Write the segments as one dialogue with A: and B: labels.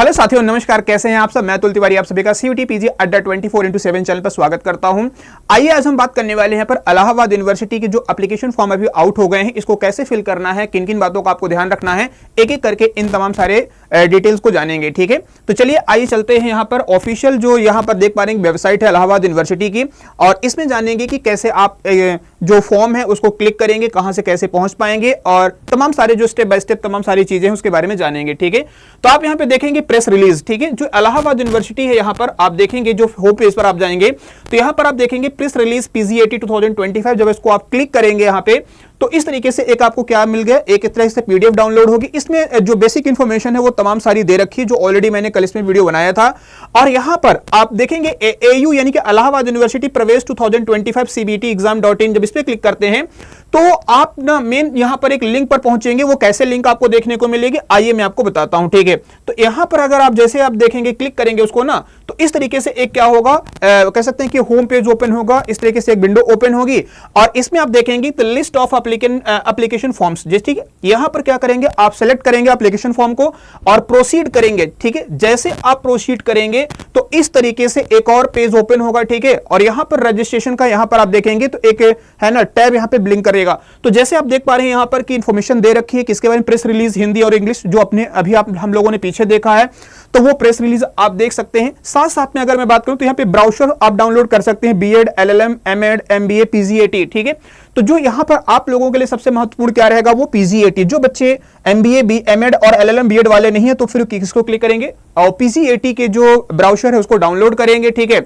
A: Hello साथियों, नमस्कार। कैसे हैं आप सब? मैं अतुल तिवारी आप सभी का सीयूटी पीजी अड्डा 24x7 चैनल पर स्वागत करता हूं। आइए आज हम बात करने वाले हैं पर इलाहाबाद यूनिवर्सिटी के जो एप्लीकेशन फॉर्म अभी आउट हो गए हैं, इसको कैसे फिल करना है, किन किन बातों का आपको ध्यान रखना है, एक एक करके इन तमाम सारे डिटेल्स को जानेंगे। ठीक है, तो चलिए आइए चलते हैं यहाँ पर ऑफिशियल जो यहाँ पर देख पा रहे हैं वेबसाइट है इलाहाबाद यूनिवर्सिटी की, और इसमें जानेंगे कि कैसे आप जो फॉर्म है उसको क्लिक करेंगे, कहां से कैसे पहुंच पाएंगे, और तमाम सारे जो स्टेप बाय स्टेप तमाम सारी चीजें हैं उसके बारे में जानेंगे। ठीक है, तो आप यहाँ पे देखेंगे प्रेस रिलीज। ठीक है, जो इलाहाबाद यूनिवर्सिटी है यहाँ पर आप देखेंगे, जो होम पेज पर आप जाएंगे तो यहाँ पर आप देखेंगे प्रेस रिलीज पीजीएटी 2025। जब इसको आप क्लिक करेंगे यहाँ पे तो इस तरीके से एक आपको क्या मिल गया, एक तरह से पीडीएफ डाउनलोड होगी। इसमें जो बेसिक इंफॉर्मेशन है वो तमाम सारी दे रखी है, जो ऑलरेडी मैंने कल इसमें वीडियो बनाया था। और यहां पर आप देखेंगे एयू यानी कि इलाहाबाद यूनिवर्सिटी प्रवेश 2025 सीबीटी एग्जाम.in। जब इस पे क्लिक करते हैं तो आप ना मेन यहां पर एक लिंक पर पहुंचेंगे। वो कैसे लिंक आपको देखने को मिलेगी आइए मैं आपको बताता हूं। ठीक है, तो यहां पर अगर आप जैसे आप देखेंगे क्लिक करेंगे उसको ना, तो इस तरीके से एक क्या होगा, कह सकते हैं कि होम पेज ओपन होगा। इस तरीके से एक विंडो ओपन होगी और इसमें आप देखेंगे the list of application forms. ठीक है, यहां पर क्या करेंगे, आप सेलेक्ट करेंगे एप्लीकेशन फॉर्म को और प्रोसीड करेंगे। ठीक है, जैसे आप प्रोसीड करेंगे तो इस तरीके से एक और पेज ओपन होगा। ठीक है, और यहां पर रजिस्ट्रेशन का यहां पर आप देखेंगे तो एक है ना टैब यहां पे ब्लिंक करेगा। तो जैसे आप देख पा रहे हैं यहां पर की इंफॉर्मेशन दे रखी है किसके बारे में, प्रेस रिलीज हिंदी और इंग्लिश, जो अपने अभी हम लोगों ने पीछे देखा है, तो वो प्रेस रिलीज आप देख सकते हैं। साथ साथ में अगर मैं बात करूं तो यहां पे ब्राउज़र आप डाउनलोड कर सकते हैं, BEd, LLM, MEd, MBA, PGAT. ठीक है, तो जो यहां पर आप लोगों के लिए सबसे महत्वपूर्ण क्या रहेगा, वो पीजीएटी। जो बच्चे एमबीए, एमएड और एलएलएम, बीएड वाले नहीं है तो फिर किसको क्लिक करेंगे, और पीजीएटी के जो ब्राउज़र है उसको डाउनलोड करेंगे। ठीक है,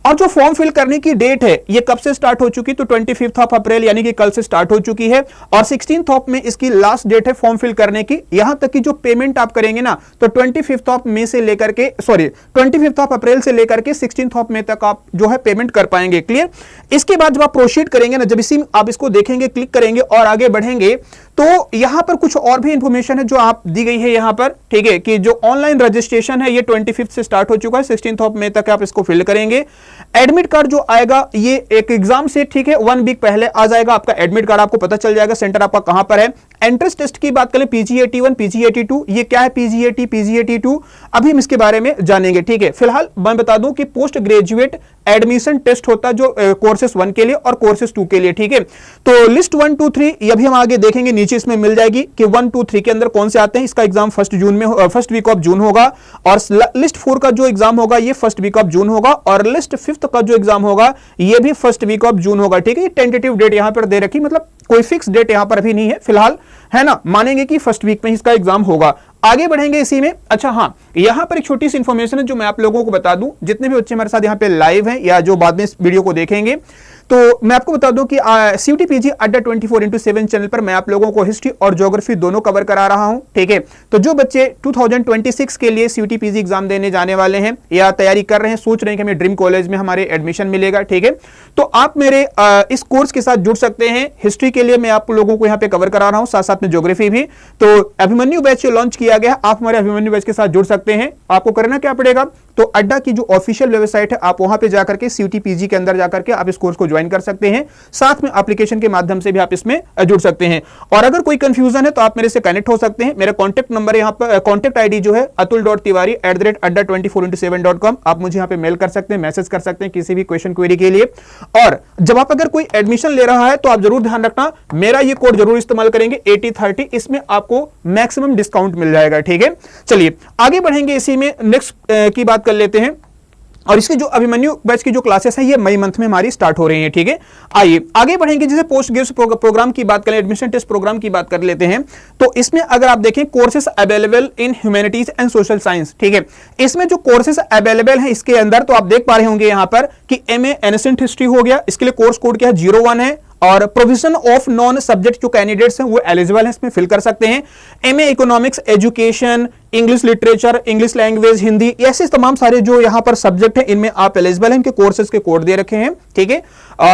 A: और जो फॉर्म फिल करने की डेट है ये कब से स्टार्ट हो चुकी, तो 25 अप्रैल यानी कि कल से स्टार्ट हो चुकी है, और 16 में इसकी लास्ट डेट है फॉर्म फिल करने की। यहां तक कि जो पेमेंट आप करेंगे ना, तो 25 मई से लेकर के 25 अप्रैल से लेकर के 16 मई तक आप जो है पेमेंट कर पाएंगे। क्लियर। इसके बाद जब आप प्रोसीड करेंगे ना, जब इसी आप इसको देखेंगे, क्लिक करेंगे और आगे बढ़ेंगे तो यहां पर कुछ और भी इंफॉर्मेशन है जो आप दी गई है यहां पर। ठीक है, कि जो ऑनलाइन रजिस्ट्रेशन है ये 25 से स्टार्ट हो चुका है, 16 मई तक आप इसको फिल करेंगे। एडमिट कार्ड जो आएगा ये एक एग्जाम से, ठीक है, 1 वीक पहले आ जाएगा आपका एडमिट कार्ड, आपको पता चल जाएगा सेंटर आपका कहां पर है। एंट्रेंस टेस्ट की बात करें, पीजीएटी 1, पीजीएटी 2, ये क्या है पीजीएटी, पीजीएटी 2, अभी हम इसके बारे में जानेंगे। ठीक है, फिलहाल मैं बता दूं कि पोस्ट ग्रेजुएट एडमिशन टेस्ट होता है जो कोर्सेस 1 के लिए और कोर्सेस 2 के लिए। ठीक है, तो लिस्ट 1, 2, 3 ये भी हम आगे देखेंगे, नीचे इसमें मिल जाएगी कि 1, 2, 3 के अंदर कौन से आते हैं। इसका exam first week of June होगा, और लिस्ट 4 का जो एग्जाम होगा ये फर्स्ट वीक ऑफ जून होगा, और लिस्ट 5 का जो एग्जाम होगा ये भी फर्स्ट वीक ऑफ जून होगा। ठीक है, ये टेंटेटिव डेट यहां पर दे रखी, मतलब कोई फिक्स डेट यहां पर अभी नहीं है फिलहाल, है ना, मानेंगे कि फर्स्ट वीक में इसका एग्जाम होगा। आगे बढ़ेंगे इसी में। अच्छा हाँ, यहां पर एक छोटी सी इंफॉर्मेशन है जो मैं आप लोगों को बता दूं, जितने भी बच्चे हमारे साथ यहां पे लाइव हैं या जो बाद में इस वीडियो को देखेंगे, तो मैं आपको बता दूं कि सीयूटी पीजी अड्डा 24x7 चैनल पर मैं आप लोगों को हिस्ट्री और ज्योग्राफी दोनों कवर करा रहा हूं। ठीक है, तो जो बच्चे 2026 के लिए सीयूटी पीजी एग्जाम देने जाने वाले हैं या तैयारी कर रहे हैं, सोच रहे हैं कि हमें ड्रीम कॉलेज में हमारे एडमिशन मिलेगा, ठीक है, तो आप मेरे इस कोर्स के साथ जुड़ सकते हैं। हिस्ट्री के लिए मैं आप लोगों को यहाँ पे कवर करा रहा हूं, साथ साथ में ज्योग्राफी भी। तो अभिमन्यु बैच लॉन्च किया गया, आप हमारे अभिमन्यु बैच के साथ जुड़ सकते हैं। आपको करना क्या पड़ेगा, तो अड्डा की जो ऑफिशियल वेबसाइट है आप वहां पे जाकर के सीयूटी पीजी के अंदर जाकर के आप इस कोर्स को ज्वाइन कर सकते हैं। साथ में एप्लीकेशन के माध्यम से भी आप इसमें जुड़ सकते हैं। और अगर कोई कंफ्यूजन है तो आप मेरे से कनेक्ट हो सकते हैं। मेरा कॉन्टैक्ट नंबर यहां पर, कॉन्टैक्ट आईडी जो है atul.tiwari@adda24x7.com, आप मुझे यहां पे मेल कर सकते हैं, मैसेज कर सकते हैं किसी भी क्वेश्चन क्वेरी के लिए। और जब आप अगर कोई एडमिशन ले रहा है तो आप जरूर ध्यान रखना, मेरा ये कोड जरूर इस्तेमाल करेंगे 8030, इसमें आपको मैक्सिमम डिस्काउंट मिल जाएगा। ठीक है, चलिए आगे बढ़ेंगे, इसी में नेक्स्ट की बात कर लेते हैं। और इसके जो अभिमन्यु बैच की जो क्लासेस हैं ये मई मंथ में हमारी स्टार्ट हो रही हैं। ठीक है, आइए आगे बढ़ेंगे। जैसे पोस्ट ग्रेजुएट प्रोग्राम की बात करें, एडमिशन टेस्ट प्रोग्राम की बात कर लेते हैं, तो इसमें अगर आप देखें courses available in humanities and social science. ठीक है, इसमें जो कोर्सेस अवेलेबल हैं इसके अंदर तो आप देख पा रहे होंगे यहां पर कि एमए एंशिएंट हिस्ट्री हो गया, इसके लिए कोर्स कोड क्या है 01 है, और प्रोविजन ऑफ नॉन सब्जेक्ट जो कैंडिडेट्स हैं वो एलिजिबल हैं, इसमें फिल कर सकते हैं। MA economics, education, English literature, English language, Hindi, ऐसे तमाम सारे जो यहां पर सब्जेक्ट हैं इनमें आप एलिजिबल हैं, इनके कोर्सेज के कोड दे रखे हैं। ठीक है,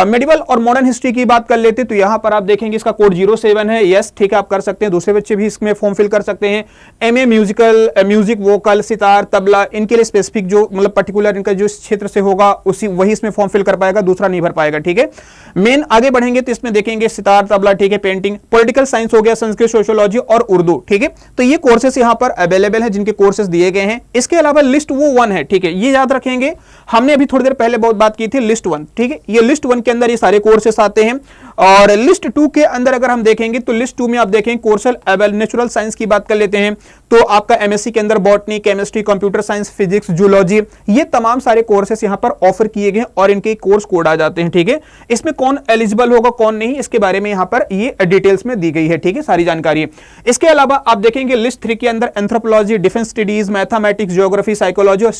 A: मेडिवल और मॉडर्न हिस्ट्री की बात कर लेते हैं तो यहां पर आप देखेंगे इसका कोड 07 है। यस, ठीक है, आप कर सकते हैं, दूसरे बच्चे भी इसमें फॉर्म फिल कर सकते हैं। MA music, vocal, sitar, tabla, इनके लिए स्पेसिफिक जो मतलब पर्टिकुलर इनका जो क्षेत्र से होगा उसी वही इसमें फॉर्म फिल कर पाएगा, दूसरा नहीं भर पाएगा। ठीक है, मेन आगे बढ़ेंगे देखेंगे तो इसमें देखेंगे सितार, तबला, ठीक है, पेंटिंग, पॉलिटिकल साइंस हो गया, संस्कृत, सोशियोलॉजी और उर्दू, ठीक है। तो ये कोर्सेस यहां पर अवेलेबल है जिनके कोर्सेस दिए गए हैं। इसके अलावा लिस्ट वो 1 है, ठीक है, ये याद रखेंगे। हमने अभी थोड़ी देर पहले बहुत बात की थी लिस्ट 1, ठीक है। ये लिस्ट 1 के अंदर ये सारे कोर्सेस आते हैं। और लिस्ट 2 के अंदर अगर हम देखेंगे तो लिस्ट 2 में आप देखेंगे कोर्सल नेचुरल साइंस की बात कर लेते हैं तो आपका एमएससी के अंदर botany, chemistry, computer science, physics, zoology, ये तमाम सारे कोर्सेस यहां पर ऑफर किए गए और इनके कोर्स कोड आ जाते हैं, ठीक है। इसमें कौन एलिजिबल होगा कौन नहीं, इसके बारे में यहां पर ये डिटेल्स में दी गई है, ठीक है, सारी जानकारी। इसके अलावा आप देखेंगे लिस्ट 3 के अंदर anthropology, defence studies, mathematics, geography, psychology और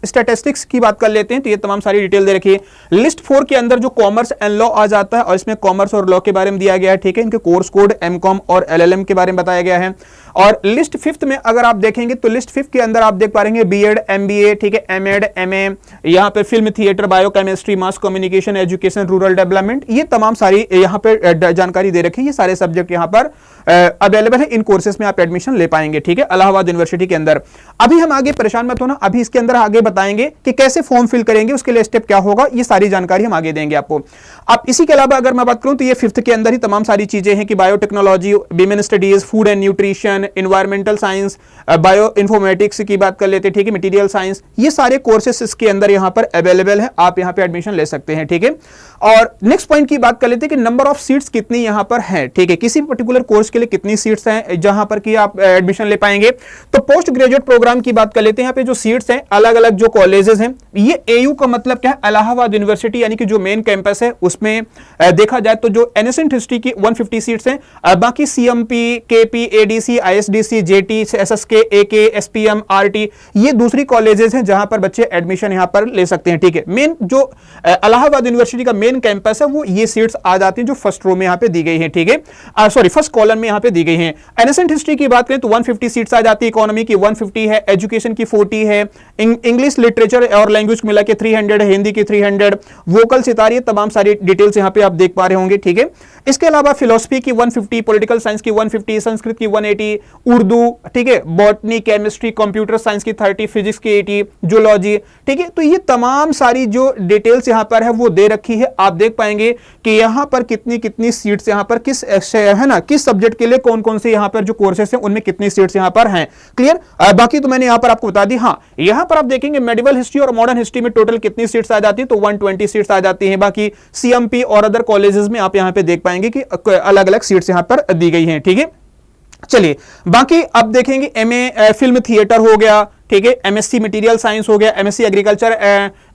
A: स्टैटिस्टिक्स की बात कर लेते हैं तो ये तमाम सारी डिटेल दे रखी है। लिस्ट 4 के अंदर जो कॉमर्स एंड लॉ आ जाता है और इसमें कॉमर्स और लॉ के बारे में दिया गया है, ठीक है। इनके कोर्स कोड एमकॉम और एलएलएम के बारे में बताया गया है। और लिस्ट 5 में अगर आप देखेंगे तो लिस्ट 5 के अंदर आप देख पा रहे बीएड, एमबीए, ठीक है, एमएड, एमए, यहां पे film, theatre, biochemistry, mass communication, education, rural development, ये तमाम सारी यहां पे जानकारी दे रखी है। ये सारे सब्जेक्ट यहां पर अवेलेबल है। इन कोर्सेज में आप एडमिशन ले पाएंगे, ठीक है, इलाहाबाद यूनिवर्सिटी के अंदर। अभी हम आगे परेशान मत होना, अभी इसके अंदर आगे बताएंगे कि कैसे फॉर्म फिल करेंगे, उसके लिए स्टेप क्या होगा, ये सारी जानकारी हम आगे देंगे आपको। अब इसी के अलावा अगर मैं बात करूं तो ये 5th के अंदर ही तमाम सारी चीजें हैं कि biotechnology, women studies, food and nutrition, environmental science, bio informatics की बात कर लेते हैं, ठीक है, मटेरियल साइंस, ये सारे कोर्सेस इसके अंदर यहां पर अवेलेबल है, आप यहां पे एडमिशन ले सकते हैं, ठीक है। और नेक्स्ट पॉइंट की बात कर लेते हैं कि नंबर ऑफ सीट्स कितनी यहां पर है, ठीक है, किसी पर्टिकुलर कोर्स के लिए कितनी सीट्स हैं जहां पर कि आप एडमिशन ले पाएंगे। तो पोस्ट ग्रेजुएट प्रोग्राम की बात कर लेते हैं। यहां पे जो सीट्स हैं अलग अलग जो कॉलेजेस हैं, ये एयू का मतलब क्या है, इलाहाबाद यूनिवर्सिटी, यानी कि जो मेन कैंपस है उसमें देखा जाए तो जो एनएसएंट हिस्ट्री की 150 सीट्स हैं, बाकी CMP, KP, ADC, ISDC, JT, SSK, AK, SPM, RT, ये दूसरी कॉलेजेस हैं जहां पर बच्चे एडमिशन यहां पर ले सकते हैं, ठीक है। मेन जो इलाहाबाद यूनिवर्सिटी का मेन कैंपस है वो ये सीट्स आ जाती हैं जो फर्स्ट रो में यहां पे दी गई हैं, ठीक है, सॉरी फर्स्ट कॉलम में यहां पे दी गई हैं। एनएसएंट हिस्ट्री की बात करें तो 150 सीट्स आ जाती है, इकोनॉमी की 150 है, एजुकेशन की 40 है, इंग्लिश लिटरेचर और लैंग्वेज को मिला के 300 है, हिंदी की 300, वोकल सितार, ये तमाम सारी डिटेल्स यहां पे आप देख पा रहे होंगे, ठीक है। इसके अलावा फिलोसफी की 150, पॉलिटिकल साइंस की 150, संस्कृत की 180, उर्दू, ठीक है, बॉटनी, केमिस्ट्री, कंप्यूटर साइंस की 30, फिजिक्स की 80, जूलॉजी, ठीक है। तो ये तमाम सारी जो डिटेल्स यहां पर है वो दे रखी है। आप देख पाएंगे कि यहां पर कितनी कितनी सीट्स यहां पर किस है ना, किस सब्जेक्ट के लिए कौन कौन से यहां पर जो कोर्सेस हैं उनमें कितनी सीट्स यहां पर हैं, क्लियर। बाकी तो मैंने यहां पर आपको बता दी। हाँ, यहां पर आप देखेंगे मेडिवल हिस्ट्री और मॉडर्न हिस्ट्री में टोटल कितनी सीट्स आ जाती है, तो 120 सीट्स आ जाती हैं। बाकी सीएमपी और अदर कॉलेजेस में आप यहां पे देख पाएंगे कि अलग अलग सीट्स यहां पर दी गई हैं, ठीक है। चलिए बाकी अब देखेंगे एमए फिल्म थिएटर हो गया, ठीक है, एमएससी मटेरियल साइंस हो गया, एमएससी एग्रीकल्चर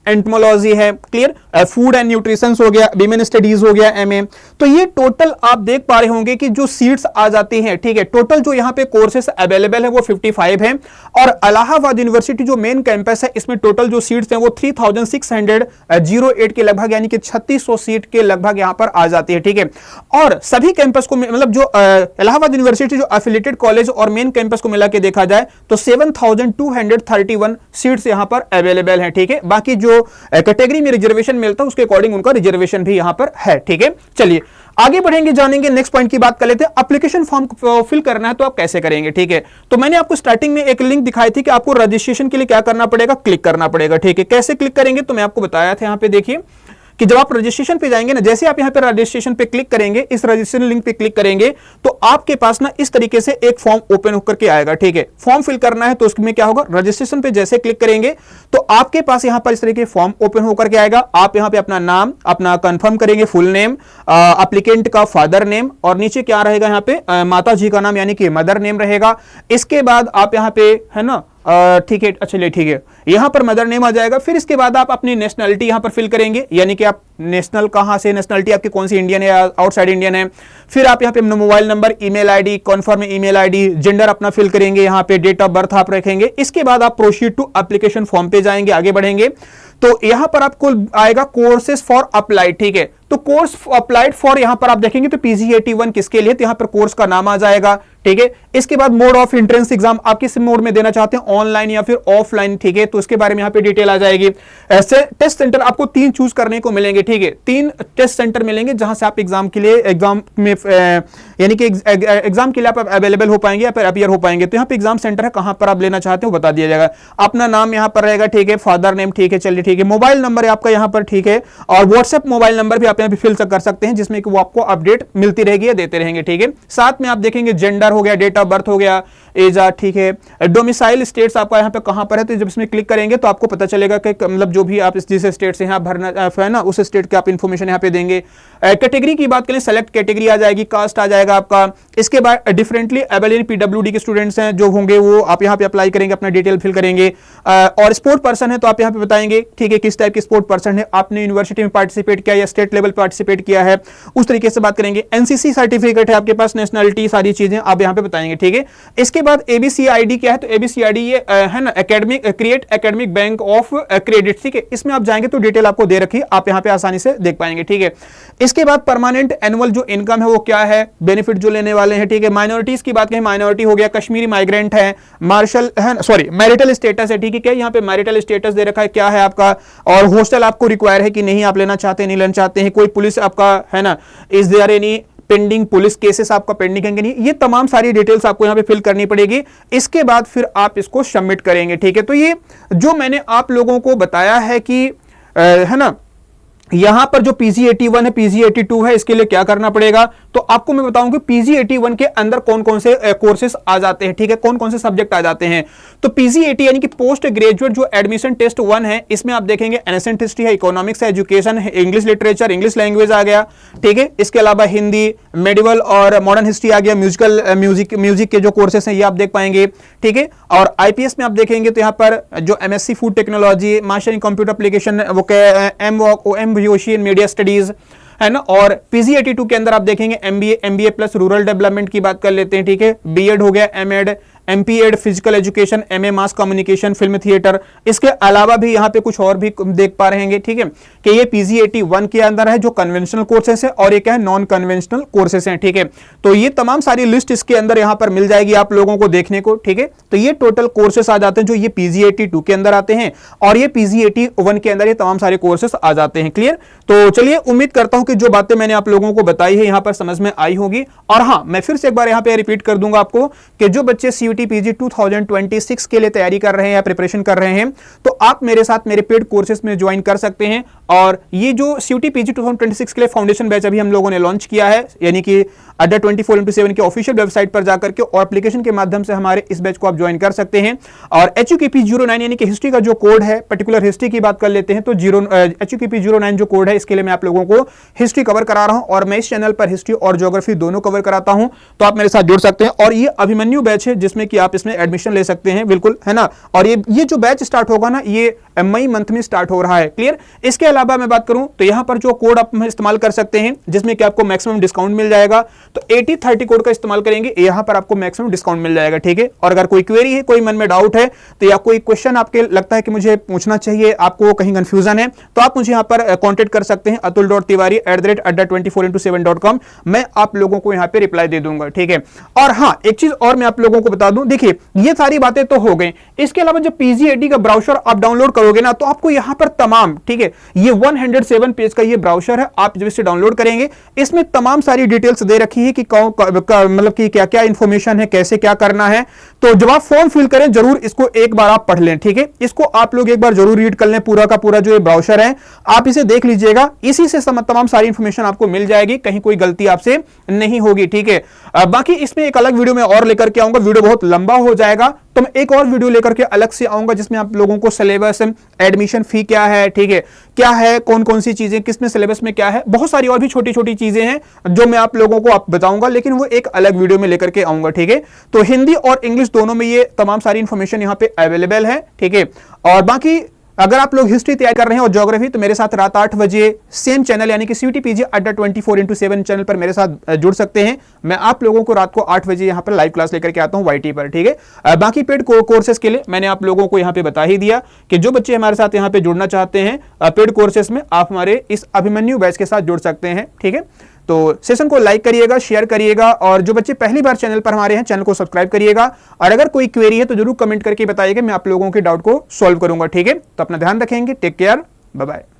A: एंटमोलॉजी है, क्लियर, फूड एंड न्यूट्रिशन हो गया, विमेन स्टडीज हो गया, एमए। तो ये टोटल आप देख पा रहे होंगे कि जो सीट्स आ जाती हैं, ठीक है, टोटल जो यहां पे कोर्सेस अवेलेबल है वो 55 है। और इलाहाबाद यूनिवर्सिटी जो मेन कैंपस है इसमें टोटल जो सीट्स हैं वो 3608 के लगभग, यानी कि 3600 सीट के लगभग यहां पर आ जाती है, ठीक है। और सभी कैंपस को मतलब जो इलाहाबाद यूनिवर्सिटी जो एफिलिएटेड कॉलेज और मेन कैंपस को मिला के देखा जाए तो 7231 सीट्स यहां पर अवेलेबल हैं, ठीक है। बाकी जो कैटेगरी में रिजर्वेशन मिलता है उसके अकॉर्डिंग उनका रिजर्वेशन भी यहां पर है, ठीक है। चलिए आगे बढ़ेंगे, जानेंगे नेक्स्ट पॉइंट की बात कर लेते हैं। एप्लीकेशन फॉर्म फिल करना है तो आप कैसे करेंगे, ठीक है। तो मैंने आपको स्टार्टिंग में एक लिंक दिखाई थी कि आपको रजिस्ट्रेशन के लिए क्या करना पड़ेगा, क्लिक करना पड़ेगा, ठीक है। कैसे क्लिक करेंगे तो मैं आपको बताया था, यहां पे देखिए कि जब आप रजिस्ट्रेशन पे जाएंगे ना, जैसे आप यहां पे रजिस्ट्रेशन पे क्लिक करेंगे, इस रजिस्ट्रेशन लिंक पे क्लिक करेंगे तो आपके पास ना इस तरीके से एक फॉर्म ओपन होकर के आएगा, ठीक है। फॉर्म फिल करना है तो उसमें क्या होगा, रजिस्ट्रेशन पे जैसे क्लिक करेंगे तो आपके पास यहां पर इस तरीके फॉर्म ओपन होकर के आएगा। आप यहां पे अपना नाम अपना कंफर्म करेंगे, फुल नेम, एप्लीकेंट का फादर नेम, और नीचे क्या रहेगा यहां पे माता जी का नाम यानी कि मदर नेम रहेगा। इसके बाद आप यहां पे है ना, ठीक है, चलिए ठीक है, यहां पर मदर नेम आ जाएगा। फिर इसके बाद आप अपनी नेशनलिटी यहां पर फिल करेंगे, यानी कि आप नेशनल कहां से, नेशनलिटी आपकी कौन सी, इंडियन है या आउटसाइड इंडियन है। फिर आप यहां पे mobile number, email ID, confirm email ID, gender अपना फिल करेंगे, यहां पे डेट ऑफ बर्थ आप रखेंगे। इसके बाद आप प्रोसीड टू एप्लीकेशन फॉर्म पे जाएंगे, आगे बढ़ेंगे तो यहां पर आपको आएगा कोर्सेज फॉर अप्लाइड, ठीक है। तो कोर्स अप्लाइड फॉर यहां पर आप देखेंगे तो PG81 किसके लिए, तो यहां पर कोर्स का नाम आ जाएगा, ठीक है। इसके बाद मोड ऑफ एंट्रेंस एग्जाम आप किस मोड में देना चाहते हैं, ऑनलाइन या फिर ऑफलाइन, ठीक है, तो उसके बारे में यहां पे डिटेल आ जाएगी। ऐसे टेस्ट सेंटर आपको 3 चूज करने को मिलेंगे, ठीक है, 3 टेस्ट सेंटर मिलेंगे जहां से आप एग्जाम के लिए एग्जाम में यानी कि एग्जाम के लिए आप अवेलेबल हो पाएंगे या फिर अपीयर हो पाएंगे। तो यहाँ पे एग्जाम सेंटर है, कहां पर आप लेना चाहते हो बता दिया जाएगा। अपना नाम यहाँ पर रहेगा, ठीक है, फादर नेम, ठीक है, चलिए ठीक है, मोबाइल नंबर है आपका यहाँ पर, ठीक है, और व्हाट्सएप मोबाइल नंबर भी आप यहाँ पे फिल कर सकते हैं, जिसमें कि वो आपको अपडेट मिलती रहेगी या देते रहेंगे, ठीक है। साथ में आप देखेंगे जेंडर हो गया, डेट ऑफ बर्थ हो गया, एज, ठीक है, डोमिसाइल स्टेट्स आपका यहाँ पे कहां पर है, तो जब इसमें क्लिक करेंगे तो आपको पता चलेगा कि मतलब जो भी आप जिस स्टेट से यहाँ भरना है ना, उस स्टेट के आप इंफॉर्मेशन यहाँ पे देंगे। कैटेगरी की बात करें, सेलेक्ट कैटेगरी आ जाएगी, कास्ट आ जाएगा आपका। इसके बाद डिफरेंटली एबल पीडब्ल्यूडी के स्टूडेंट्स हैं जो होंगे वो आप यहाँ पे अप्लाई करेंगे, अपना डिटेल फिल करेंगे। और स्पोर्ट पर्सन है तो आप यहाँ पे बताएंगे, ठीक है, किस टाइप के स्पोर्ट पर्सन है, आपने यूनिवर्सिटी में पार्टिसिपेट किया या स्टेट लेवल पार्टिसिपेट किया है, उस तरीके से बात करेंगे। एनसीसी सर्टिफिकेट है आपके पास, नेशनलिटी, सारी चीजें आप यहाँ पे बताएंगे, ठीक है। इसके बाद एबीसीआईडी क्या है, तो एबीसीआईडी ये है ना, academic create academic bank of credit, ठीक है। इसमें आप जाएंगे तो डिटेल आपको दे रखी है, आप यहाँ पे आसानी से देख पाएंगे, ठीक है। इसके बाद परमानेंट एनुअल जो इनकम है वो क्या है, बेनिफिट जो लेने वाले हैं, ठीक है। माइनॉरिटीज की बात करें, माइनॉरिटी हो गया, कश्मीरी माइग्रेंट है, मार्शल है, सॉरी मैरिटल स्टेटस है, ठीक है, क्या यहाँ पे मैरिटल स्टेटस दे रखा है, क्या है आपका, और हॉस्टल आपको रिक्वायर है कि नहीं, आप लेना चाहते हैं नहीं लेना चाहते हैं, कोई पुलिस आपका है ना, is there any pending police cases आपका पेंडिंग है कि नहीं, ये तमाम सारी डिटेल्स आपको यहां पे फिल करनी पड़ेगी। इसके बाद फिर आप इसको सबमिट करेंगे, ठीक है। तो ये जो मैंने आप लोगों को बताया है कि है ना, यहां पर जो PG81 है, PG82 है, इसके लिए क्या करना पड़ेगा, तो आपको मैं बताऊंगा PG81 के अंदर कौन कौन से कोर्सेस आ जाते हैं, ठीक है, कौन कौन से सब्जेक्ट आ जाते हैं। तो PG80 यानी कि पोस्ट ग्रेजुएट जो एडमिशन टेस्ट 1 है, इसमें आप देखेंगे एंसेंट हिस्ट्री है, इकोनॉमिक्स है, एजुकेशन है, इंग्लिश लिटरेचर, इंग्लिश लैंग्वेज आ गया, ठीक है। इसके अलावा हिंदी, मेडिवल और मॉडर्न हिस्ट्री आ गया, म्यूजिक के जो कोर्सेस हैं ये आप देख पाएंगे, ठीक है। और IPS में आप देखेंगे तो यहाँ पर जो MSc food technology, master in computer application, वो मीडिया स्टडीज है ना। और PG82 के अंदर आप देखेंगे MBA प्लस रूरल डेवलपमेंट की बात कर लेते हैं, ठीक है। B.Ed हो गया, M.Ed, MP.Ed physical education, MA mass communication, film theatre. इसके अलावा भी यहाँ पे कुछ और भी देख पा रहे हैं, ठीक है, कि ये PG81 के अंदर है जो कन्वेंशनल कोर्सेस है, और ये क्या है, नॉन कन्वेंशनल कोर्सेस हैं, ठीक है। तो ये तमाम सारी लिस्ट इसके अंदर यहाँ पर मिल जाएगी आप लोगों को देखने को, ठीक है। तो ये टोटल कोर्सेस आ जाते हैं जो ये PG82 के अंदर आते हैं, और ये PG81 के अंदर ये तमाम सारे कोर्सेस आ जाते हैं। क्लियर। तो चलिए, उम्मीद करता हूं कि जो बातें मैंने आप लोगों को बताई है यहाँ पर समझ में आई होगी। और हाँ, मैं फिर से एक बार यहाँ पे रिपीट कर दूंगा आपको कि जो बच्चे CUT PG 2026 के लिए तैयारी कर रहे हैं या प्रिपरेशन कर रहे हैं, तो आप मेरे साथ मेरे पेड कोर्सेज में ज्वाइन कर सकते हैं। और ये जो CUT PG 2026 के लिए फाउंडेशन बैच अभी हम लोगों ने लॉन्च किया है, यानी कि अड्डा 24/7 के ऑफिशियल वेबसाइट पर जाकर के और एप्लीकेशन के माध्यम से हमारे इस बैच को आप ज्वाइन कर सकते हैं। और HUKP 09 यानी कि हिस्ट्री का जो कोड है, पर्टिकुलर हिस्ट्री की बात कर लेते हैं, तो HUKP 09 जो कोड है, इसके लिए मैं आप लोगों को हिस्ट्री कवर करा रहा हूं, और मैं इस चैनल पर हिस्ट्री और ज्योग्राफी दोनों कवर कराता हूं, तो आप मेरे साथ जुड़ सकते हैं। और ये अभिमन्यु बैच है जिसमें कि आप इसमें एडमिशन ले सकते हैं, बिल्कुल, है ना। और ये जो बैच स्टार्ट होगा ना, ये मई मंथ में स्टार्ट हो रहा है। क्लियर। इसके अलावा मैं बात करूं तो यहां पर जो कोड आप इस्तेमाल कर सकते हैं, जिसमें कि आपको मैक्सिमम डिस्काउंट मिल जाएगा, तो 8030 कोड का इस्तेमाल करेंगे, यहां पर आपको मैक्सिमम डिस्काउंट मिल जाएगा, ठीक है। और अगर कोई क्वेरी है, कोई मन में डाउट है, तो या कोई क्वेश्चन आपके लगता है कि मुझे पूछना चाहिए, आपको कहीं कंफ्यूजन है, तो आप मुझे यहां पर कॉन्टेक्ट कर सकते हैं, atul.tiwari@adda24/7.com। मैं आप लोगों को यहां पे रिप्लाई दे दूंगा, ठीक है। और हां, एक चीज और मैं आप लोगों को बता दूं, देखिए ये सारी बातें तो हो गई, इसके अलावा जब PG80 का ब्राउजर आप डाउनलोड करोगे ना, तो आपको यहां पर तमाम, ठीक है, ये 107 पेज का ये ब्राउजर है, आप जब इसे डाउनलोड करेंगे, इसमें तमाम सारी डिटेल्स दे रखी है कि मतलब कि क्या क्या इंफॉर्मेशन है, कैसे क्या करना है। तो जब आप फॉर्म फिल करें, जरूर इसको एक बार आप पढ़ लें, ठीक है। इसको आप लोग एक बार जरूर रीड कर लें, पूरा का पूरा जो ये ब्राउजर है, आप इसे देख लीजिएगा, इसी से तमाम सारी इंफॉर्मेशन आपको मिल जाएगी, कहीं कोई गलती आपसे नहीं होगी, ठीक है। बाकी इसमें एक अलग वीडियो में और लेकर के आऊंगा, वीडियो बहुत लंबा हो जाएगा, तो मैं एक और वीडियो लेकर के अलग से आऊंगा, जिसमें आप लोगों को सिलेबस, एडमिशन फी क्या है, ठीक है, क्या है, कौन कौन सी चीजें किसमें सिलेबस में क्या है, बहुत सारी और भी छोटी छोटी चीजें हैं जो मैं आप लोगों को बताऊंगा, लेकिन वो एक अलग वीडियो में लेकर के आऊंगा, ठीक है। तो हिंदी और इंग्लिश दोनों में ये तमाम सारी इंफॉर्मेशन यहाँ पे अवेलेबल है, ठीक है। और बाकी अगर आप लोग हिस्ट्री तैयार कर रहे हैं और ज्योग्राफी, तो मेरे साथ रात 8 बजे सेम चैनल यानी कि CUT PG अड्डा 24/7 चैनल पर मेरे साथ जुड़ सकते हैं। मैं आप लोगों को रात को 8 बजे यहाँ पर लाइव क्लास लेकर के आता हूँ YT पर, ठीक है। बाकी पेड कोर्सेज के लिए मैंने आप लोगों को यहाँ पे बता ही दिया कि जो बच्चे हमारे साथ यहाँ पे जुड़ना चाहते हैं पेड कोर्सेज में, आप हमारे इस अभिमन्यु बैच के साथ जुड़ सकते हैं, ठीक है। तो सेशन को लाइक करिएगा, शेयर करिएगा, और जो बच्चे पहली बार चैनल पर हमारे हैं, चैनल को सब्सक्राइब करिएगा। और अगर कोई क्वेरी है तो जरूर कमेंट करके बताइएगा, मैं आप लोगों के डाउट को सॉल्व करूंगा, ठीक है। तो अपना ध्यान रखेंगे, टेक केयर, बाय बाय।